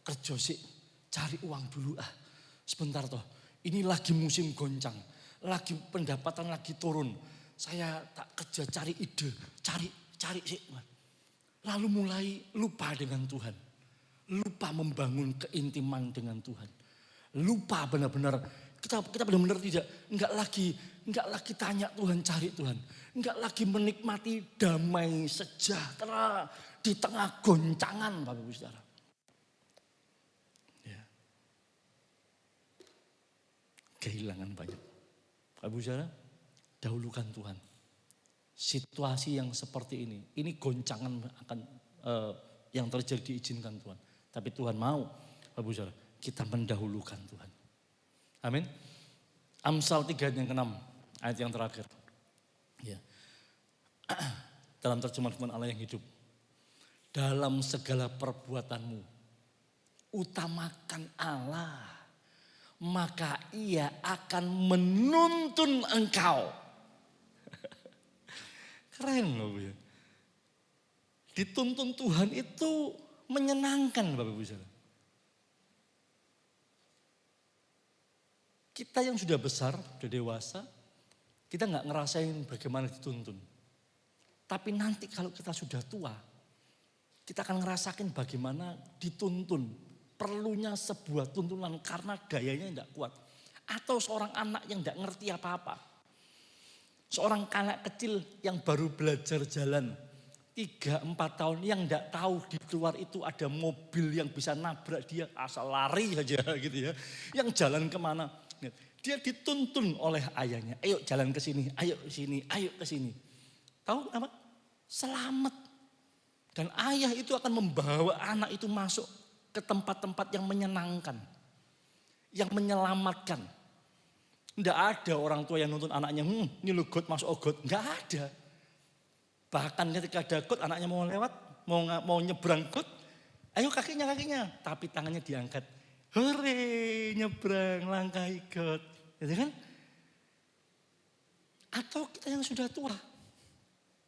kerja sik, cari uang dulu sebentar toh. Ini lagi musim goncang, lagi pendapatan lagi turun. Saya tak kerja cari ide, cari sik. Lalu mulai lupa dengan Tuhan. Lupa membangun keintiman dengan Tuhan. Lupa benar-benar kita benar-benar enggak lagi tanya Tuhan, cari Tuhan. Enggak lagi menikmati damai sejahtera di tengah goncangan Bapak Ibu Saudara. Ya. Kehilangan banyak. Bapak Ibu Saudara, dahulukan Tuhan. Situasi yang seperti ini goncangan akan yang terjadi izinkan Tuhan. Tapi Tuhan mau, Bapak Ibu Saudara, kita mendahulukan Tuhan. Amin. Amsal 3 yang ke-6, ayat yang terakhir. Ya. Dalam terjemahan firman Allah yang hidup. Dalam segala perbuatanmu, utamakan Allah, maka Ia akan menuntun engkau. Keren loh ya. Dituntun Tuhan itu menyenangkan Bapak Ibu Saudara. Kita yang sudah besar, sudah dewasa, kita nggak ngerasain bagaimana dituntun. Tapi nanti kalau kita sudah tua, kita akan ngerasakan bagaimana dituntun. Perlunya sebuah tuntunan karena gayanya tidak kuat. Atau seorang anak yang tidak ngerti apa-apa. Seorang anak kecil yang baru belajar jalan. 3-4 tahun yang tidak tahu di luar itu ada mobil yang bisa nabrak dia, asal lari aja gitu ya. Yang jalan kemana. Dia dituntun oleh ayahnya, ayo jalan ke sini, ayo ke sini, ayo ke sini. Tahu apa? Selamat. Dan ayah itu akan membawa anak itu masuk ke tempat-tempat yang menyenangkan, yang menyelamatkan. Tidak ada orang tua yang nuntun anaknya, ini lo got masuk got, nggak ada. Bahkan ketika ada got, anaknya mau lewat, mau nyebrang got, ayo kakinya, tapi tangannya diangkat. Hore, nyebrang, langkahi got. Gitu kan? Atau kita yang sudah tua.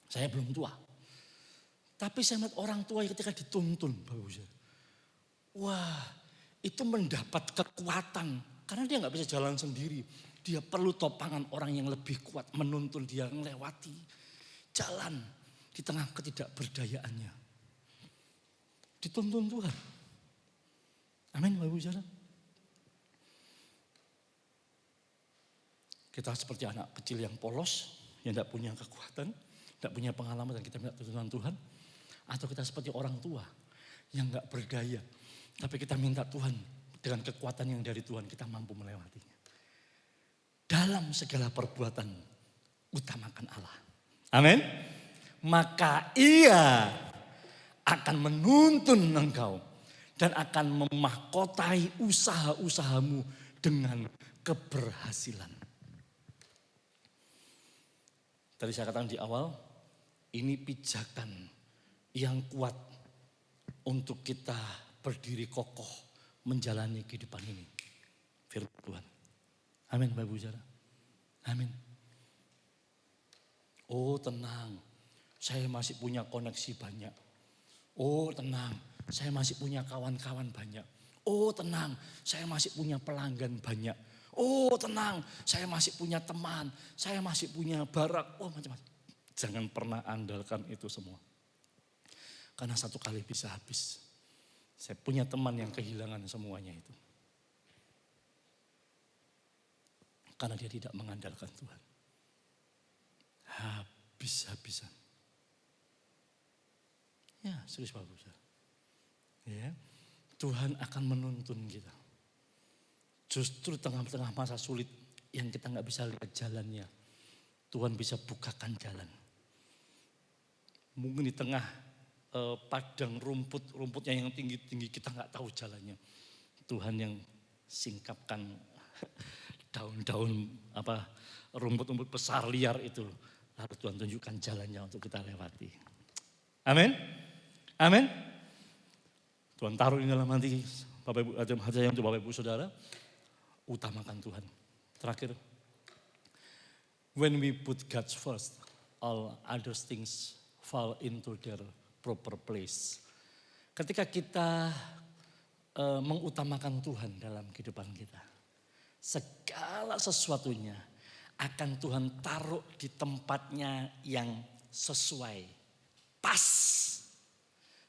Saya belum tua. Tapi saya melihat orang tua yang ketika dituntun. Wah, itu mendapat kekuatan. Karena dia gak bisa jalan sendiri. Dia perlu topangan orang yang lebih kuat menuntun dia melewati jalan di tengah ketidakberdayaannya. Dituntun Tuhan. Amin Bapak Ibu Saudara. Kita seperti anak kecil yang polos, yang tidak punya kekuatan, tidak punya pengalaman dan kita minta tuntunan Tuhan. Atau kita seperti orang tua yang gak berdaya. Tapi kita minta Tuhan, dengan kekuatan yang dari Tuhan kita mampu melewatinya. Dalam segala perbuatan, utamakan Allah. Amin. Maka ia akan menuntun engkau dan akan memahkotai usaha-usahamu dengan keberhasilan. Tadi saya katakan di awal, ini pijakan yang kuat untuk kita berdiri kokoh menjalani kehidupan ini. Firman Tuhan. Amin Bapak Ibu Saudara. Amin. Oh tenang, saya masih punya koneksi banyak. Oh tenang, saya masih punya kawan-kawan banyak. Oh tenang, saya masih punya pelanggan banyak. Oh tenang, saya masih punya teman, saya masih punya barak. Oh macam-macam. Jangan pernah andalkan itu semua. Karena satu kali bisa habis. Saya punya teman yang kehilangan semuanya itu. Karena dia tidak mengandalkan Tuhan. Habis-habisan. Ya, serius bagus. Ya, Tuhan akan menuntun kita. Justru tengah-tengah masa sulit yang kita nggak bisa lihat jalannya, Tuhan bisa bukakan jalan. Mungkin di tengah padang rumputnya yang tinggi-tinggi kita nggak tahu jalannya. Tuhan yang singkapkan daun-daun rumput-rumput besar liar itu. Lalu Tuhan tunjukkan jalannya untuk kita lewati. Amin. Amin. Tuhan taruh ini dalam hati Bapak Ibu, hati saya untuk Bapak Ibu Saudara. Utamakan Tuhan. Terakhir. When we put God first, all other things fall into their proper place. Ketika kita mengutamakan Tuhan dalam kehidupan kita, segala sesuatunya akan Tuhan taruh di tempatnya yang sesuai, pas.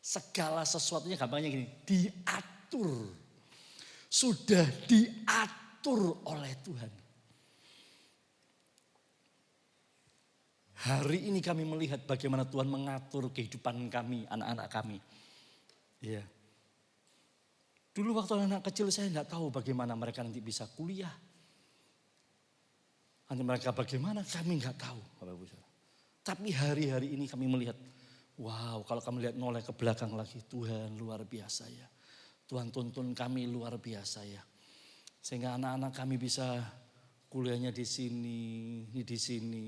Segala sesuatunya gampangnya gini, diatur. Sudah diatur oleh Tuhan. Hari ini kami melihat bagaimana Tuhan mengatur kehidupan kami, anak-anak kami. Ya. Dulu waktu anak kecil saya tidak tahu bagaimana mereka nanti bisa kuliah. Nanti mereka bagaimana kami nggak tahu, Bapak Ibu. Tapi hari-hari ini kami melihat, wow, kalau kami lihat noleh ke belakang lagi, Tuhan luar biasa ya. Tuhan tuntun kami luar biasa ya. Sehingga anak-anak kami bisa kuliahnya di sini, di sini.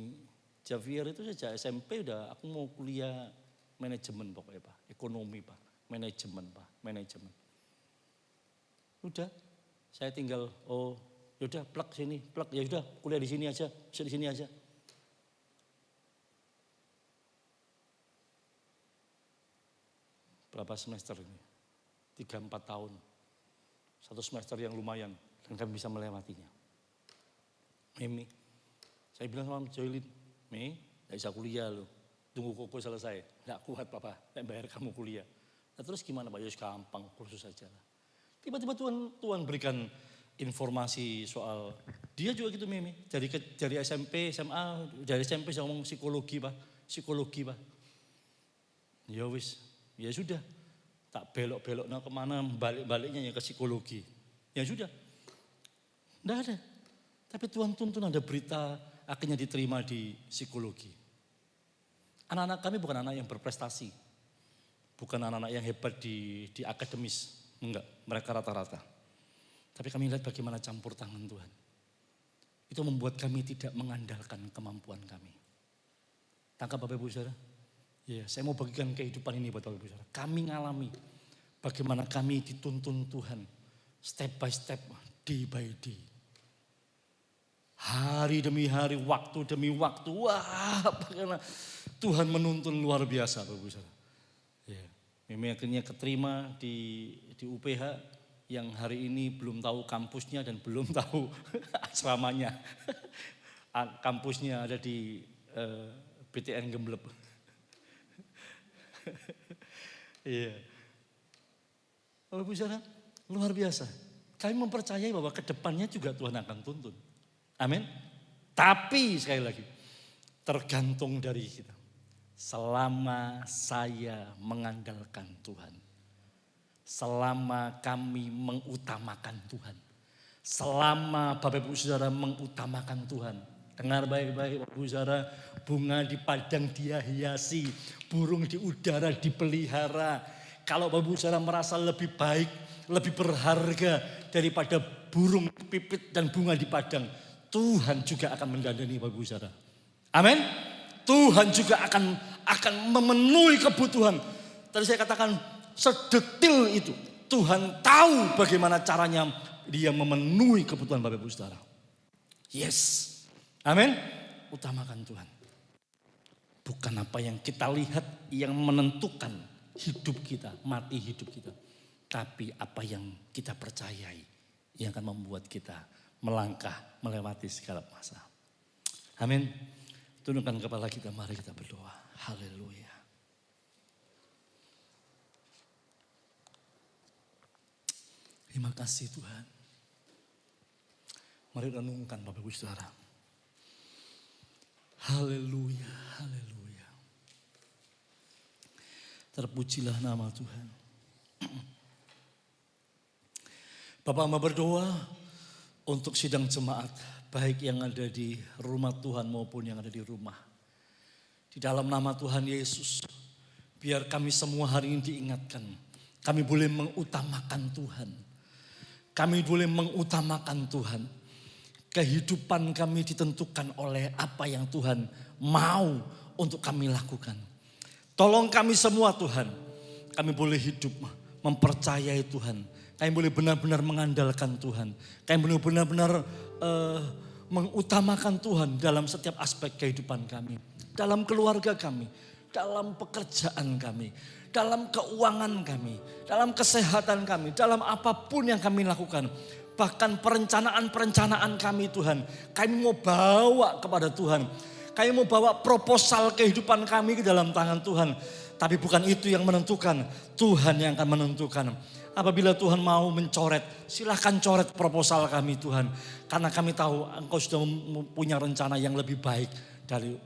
Javier itu sejak SMP udah aku mau kuliah manajemen pokoknya Pak, ekonomi Pak, manajemen Pak, manajemen. Udah, saya tinggal yaudah plug sini, plug ya udah kuliah di sini aja, bisa di sini aja. Berapa semester ini? 3-4 tahun. Satu semester yang lumayan dan kami bisa melewatinya. Mimi, saya bilang sama Joylin, Mei, gak bisa kuliah loh. Tunggu koko selesai. Gak kuat Papa, gak bayar kamu kuliah. Nah terus gimana Pak? Yus gampang, kursus aja lah. Tiba-tiba Tuhan berikan informasi soal, dia juga gitu Mimi. Dari SMP, SMA, dari SMP saya ngomong psikologi Pak. Ya wis, ya sudah. Tak belok-belok kemana, balik-baliknya ya ke psikologi. Ya sudah, enggak ada. Tapi Tuhan tuntun ada berita akhirnya diterima di psikologi. Anak-anak kami bukan anak yang berprestasi. Bukan anak-anak yang hebat di akademis. Enggak, mereka rata-rata. Tapi kami lihat bagaimana campur tangan Tuhan. Itu membuat kami tidak mengandalkan kemampuan kami. Tangkap Bapak Ibu Saudara? Ya, saya mau bagikan kehidupan ini buat Bapak Ibu Saudara. Kami ngalami bagaimana kami dituntun Tuhan. Step by step, day by day. Hari demi hari, waktu demi waktu. Wah, bagaimana Tuhan menuntun luar biasa Bapak Ibu Saudara. Ya, memang akhirnya keterima di UPH yang hari ini belum tahu kampusnya dan belum tahu asramanya. Kampusnya ada di BTN Gembleb. Iya. Bapak Ibu Saudara, luar biasa. Kami mempercayai bahwa ke depannya juga Tuhan akan tuntun. Amin. Tapi sekali lagi, tergantung dari kita. selama saya mengandalkan Tuhan, selama kami mengutamakan Tuhan, selama Bapak Ibu Saudara mengutamakan Tuhan. Dengar baik-baik Bapak Ibu Saudara, bunga di padang dia hiasi, burung di udara dipelihara. Kalau Bapak Ibu Saudara merasa lebih baik, lebih berharga daripada burung pipit dan bunga di padang, Tuhan juga akan mendandani Bapak Ibu Saudara. Amin. Tuhan juga akan memenuhi kebutuhan. Tadi saya katakan sedetil itu. Tuhan tahu bagaimana caranya dia memenuhi kebutuhan Bapak Ibu Saudara. Yes. Amin. Utamakan Tuhan. Bukan apa yang kita lihat yang menentukan hidup kita, mati hidup kita. Tapi apa yang kita percayai yang akan membuat kita melangkah melewati segala masa. Amin. Tundukkan kepala kita, mari kita berdoa. Haleluya. Terima kasih Tuhan. Mari renungkan Bapak Ibu Saudara. Haleluya, haleluya. Terpujilah nama Tuhan. Bapak hamba berdoa untuk sidang jemaat, baik yang ada di rumah Tuhan maupun yang ada di rumah. Di dalam nama Tuhan Yesus, biar kami semua hari ini diingatkan, kami boleh mengutamakan Tuhan. Kami boleh mengutamakan Tuhan. Kehidupan kami ditentukan oleh apa yang Tuhan mau untuk kami lakukan. Tolong kami semua Tuhan, kami boleh hidup mempercayai Tuhan. Kami boleh benar-benar mengandalkan Tuhan. Kami boleh benar-benar mengutamakan Tuhan dalam setiap aspek kehidupan kami. Dalam keluarga kami, dalam pekerjaan kami, dalam keuangan kami, dalam kesehatan kami, dalam apapun yang kami lakukan. Bahkan perencanaan-perencanaan kami Tuhan, kami mau bawa kepada Tuhan. Kami mau bawa proposal kehidupan kami ke dalam tangan Tuhan. Tapi bukan itu yang menentukan, Tuhan yang akan menentukan. Apabila Tuhan mau mencoret, silahkan coret proposal kami Tuhan. Karena kami tahu Engkau sudah punya rencana yang lebih baik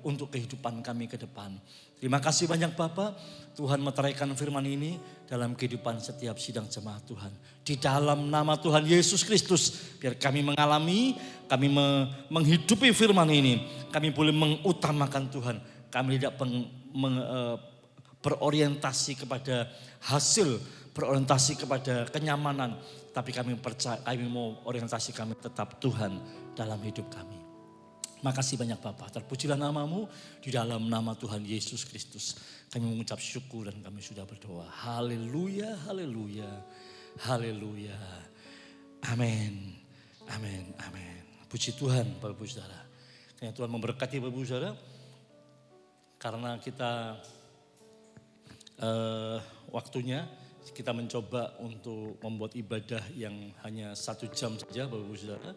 untuk kehidupan kami ke depan. Terima kasih banyak Bapak, Tuhan meteraikan firman ini dalam kehidupan setiap sidang jemaat Tuhan. Di dalam nama Tuhan Yesus Kristus, biar kami mengalami, kami menghidupi firman ini. Kami boleh mengutamakan Tuhan. Kami tidak berorientasi kepada hasil, berorientasi kepada kenyamanan. Tapi kami percaya, kami mau orientasi kami tetap Tuhan dalam hidup kami. Makasih banyak Bapak, terpujilah namamu di dalam nama Tuhan Yesus Kristus. Kami mengucap syukur dan kami sudah berdoa. Haleluya, haleluya, haleluya. Amin, amin, amin. Puji Tuhan Bapak Ibu Saudara. Karena Tuhan memberkati Bapak Ibu Saudara. Karena kita waktunya kita mencoba untuk membuat ibadah yang hanya 1 jam saja Bapak Ibu Saudara.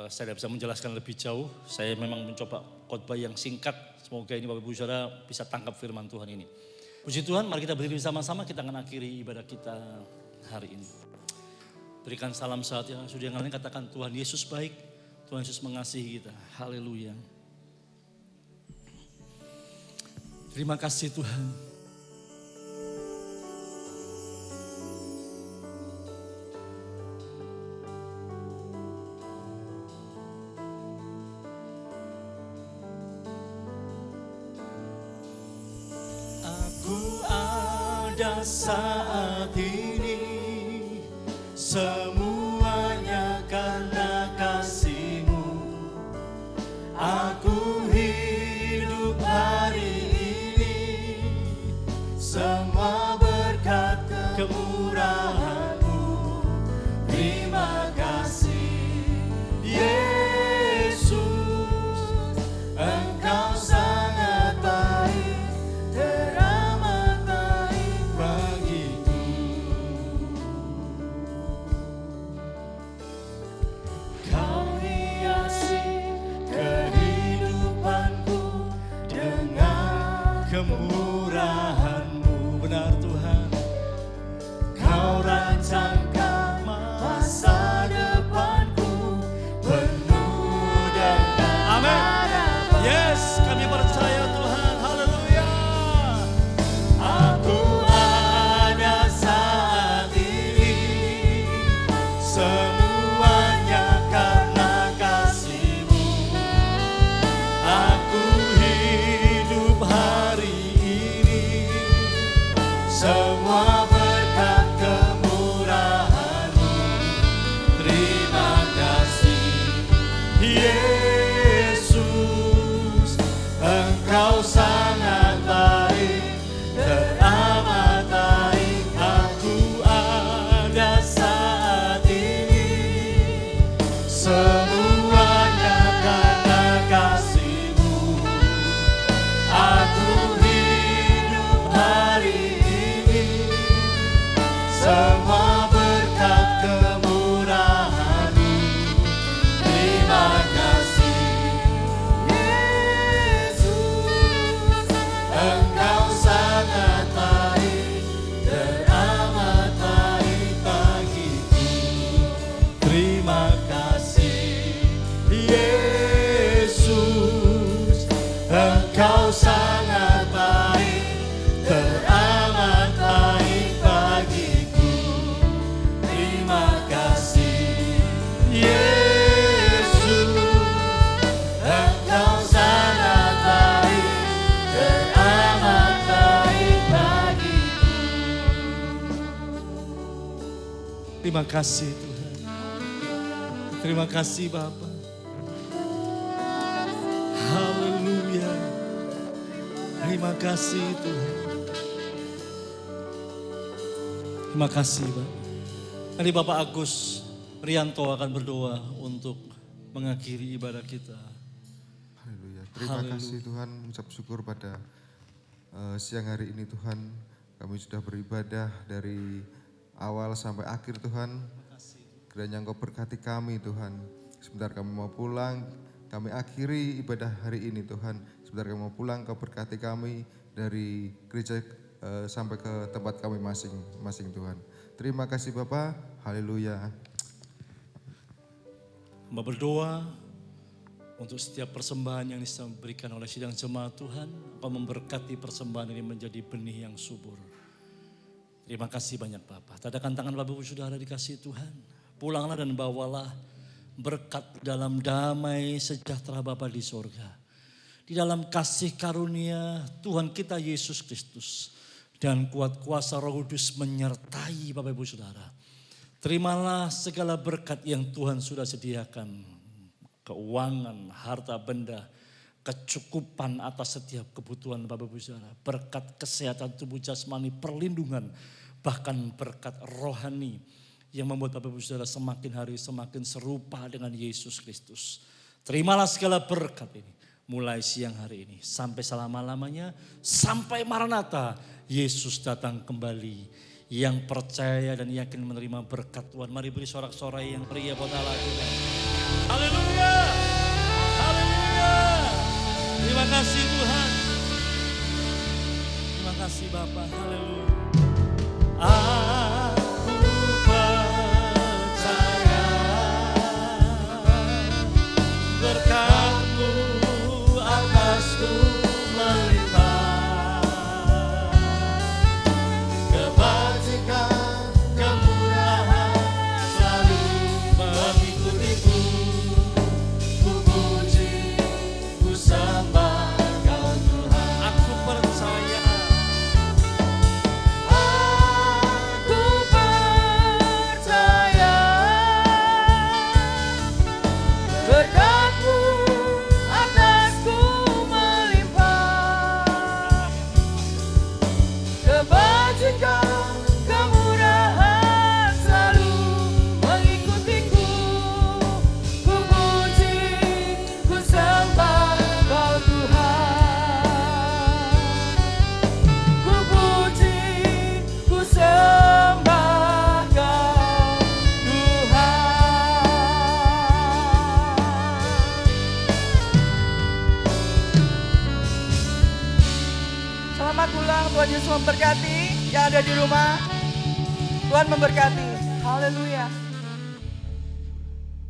Saya tidak bisa menjelaskan lebih jauh. Saya memang mencoba khotbah yang singkat. Semoga ini Bapak Ibu Saudara bisa tangkap firman Tuhan ini. Puji Tuhan, mari kita berdiri sama-sama. Kita akan akhiri ibadah kita hari ini. Berikan salam sehat yang sudah yang lain, katakan Tuhan Yesus baik. Tuhan Yesus mengasihi kita. Haleluya. Terima kasih Tuhan. Saat ini semuanya karena kasih-Mu. Aku hidup hari ini semua berkat kemurahan-Mu. Terima kasih Yesus, Engkau sangat baik, teramat baik bagiku. Kau hiasi kehidupanku dengan kemurahan-Mu. Benar Tuhan, Kau semua berkat kemurahan-Mu. Terima kasih Yesus, Engkau sangat baik, teramat baik. Aku ada saat ini semuanya karena kasih-Mu. Aku hidup hari ini semua berkat kemurahan-Mu. Terima kasih Yesus, Engkau sangat baik, teramat baik bagiku. Terima kasih Yesus, Engkau sangat baik, teramat baik bagiku. Terima kasih Yesus, Engkau sangat baik, teramat baik bagiku. Terima kasih Tuhan. Terima kasih Bapa. Haleluya. Terima kasih Tuhan. Terima kasih Bapak. Nanti Bapak Agus Rianto akan berdoa untuk mengakhiri ibadah kita. Haleluya. Terima kasih Tuhan, ucap syukur pada siang hari ini Tuhan. Kami sudah beribadah dari awal sampai akhir Tuhan. Kiranya Engkau berkati kami Tuhan. Sebentar kami mau pulang, kami akhiri ibadah hari ini Tuhan. Sebentar kami mau pulang, Engkau berkati kami dari gereja sampai ke tempat kami masing-masing Tuhan. Terima kasih Bapak, haleluya. Hamba berdoa untuk setiap persembahan yang diberikan oleh sidang jemaat Tuhan. Engkau memberkati persembahan ini menjadi benih yang subur. Terima kasih banyak Bapak. Tadakan tangan Bapak Ibu Saudara dikasih Tuhan. Pulanglah dan bawalah berkat dalam damai sejahtera Bapa di sorga. Di dalam kasih karunia Tuhan kita Yesus Kristus. Dan kuat kuasa Roh Kudus menyertai Bapak Ibu Saudara. Terimalah segala berkat yang Tuhan sudah sediakan. Keuangan, harta benda, kecukupan atas setiap kebutuhan Bapak Ibu Saudara. Berkat kesehatan tubuh jasmani, perlindungan, bahkan berkat rohani yang membuat Bapak Ibu Saudara semakin hari semakin serupa dengan Yesus Kristus. Terimalah segala berkat ini mulai siang hari ini sampai selama-lamanya, sampai Maranatha Yesus datang kembali. Yang percaya dan yakin menerima berkat Tuhan, mari beri sorak-sorai yang meriah buat Allah Tuhan. Haleluya. Haleluya. Terima kasih Tuhan. Terima kasih Bapa. Haleluya. Aku percaya berkat-Mu atasku melimpah. Kebajikan, kemurahan selalu mengikutiku. Ku puji, ku sembah Engkau Tuhan. Aku percaya. Aku percaya berkat-Mu atasku melimpah. Kebajikan, kemurahan selalu mengikutiku. Ku puji, ku sembah Engkau Tuhan. Ku puji, ku sembah Engkau Tuhan. Selamat pulang, Tuhan Yesus memberkati. Yang ada di rumah, Tuhan memberkati. Haleluya.